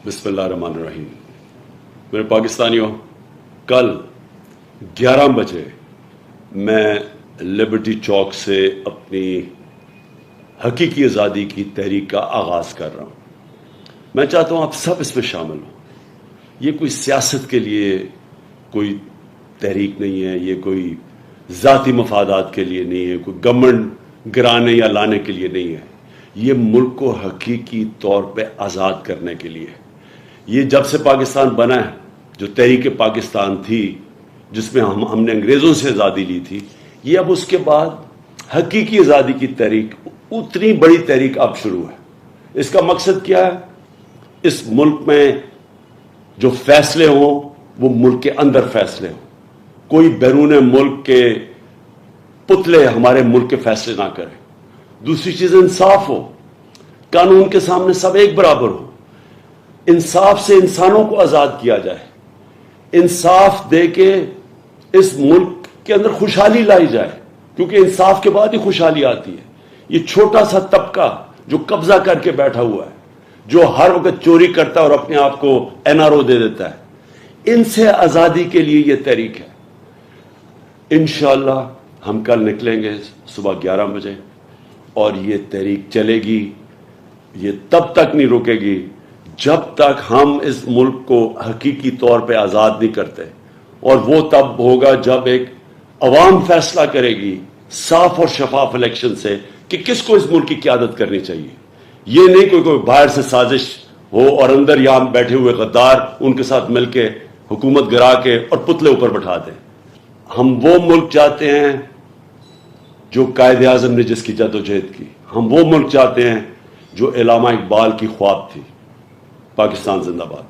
बिस्मिल्लाहिर्रहमानिर्रहीम। मेरे पाकिस्तानियों, कल 11 बजे मैं लिबर्टी चौक से अपनी हकीकी आज़ादी की तहरीक का आगाज़ कर रहा हूँ। मैं चाहता हूँ आप सब इसमें शामिल हों। ये कोई सियासत के लिए कोई तहरीक नहीं है, ये कोई ज़ाती मफादात के लिए नहीं है, कोई गवर्नमेंट गिराने या लाने के लिए नहीं है। ये मुल्क को हकीकी तौर पे आज़ाद करने के लिए। ये जब से पाकिस्तान बना है, जो तहरीक पाकिस्तान थी जिसमें हमने अंग्रेज़ों से आज़ादी ली थी, ये अब उसके बाद हकीकी आज़ादी की तहरीक, उतनी बड़ी तहरीक अब शुरू है। इसका मकसद क्या है? इस मुल्क में जो फैसले हों वो मुल्क के अंदर फैसले हों। कोई बैरून मुल्क के पुतले हमारे मुल्क के फैसले ना करें। दूसरी चीज, इंसाफ हो, कानून के सामने सब एक बराबर हो। इंसाफ से इंसानों को आजाद किया जाए, इंसाफ दे के इस मुल्क के अंदर खुशहाली लाई जाए, क्योंकि इंसाफ के बाद ही खुशहाली आती है। ये छोटा सा तबका जो कब्जा करके बैठा हुआ है, जो हर वक्त चोरी करता है और अपने आप को एनआरओ दे देता है, इनसे आजादी के लिए ये तहरीक है। इंशाअल्लाह हम कल निकलेंगे सुबह 11 बजे और ये तहरीक चलेगी। ये तब तक नहीं रुकेगी जब तक हम इस मुल्क को हकीकी तौर पे आज़ाद नहीं करते, और वो तब होगा जब एक अवाम फैसला करेगी साफ और शफाफ इलेक्शन से कि किसको इस मुल्क की क़यादत करनी चाहिए। ये नहीं कोई बाहर से साजिश हो और अंदर यहां बैठे हुए गद्दार उनके साथ मिलके हुकूमत गिरा के और पुतले ऊपर बैठा दें। हम वो मुल्क चाहते हैं जो कायदे आज़म ने जिसकी जद्दोजहद की। हम वो मुल्क चाहते हैं जो इलामा इकबाल की ख्वाब थी। पाकिस्तान जिंदाबाद।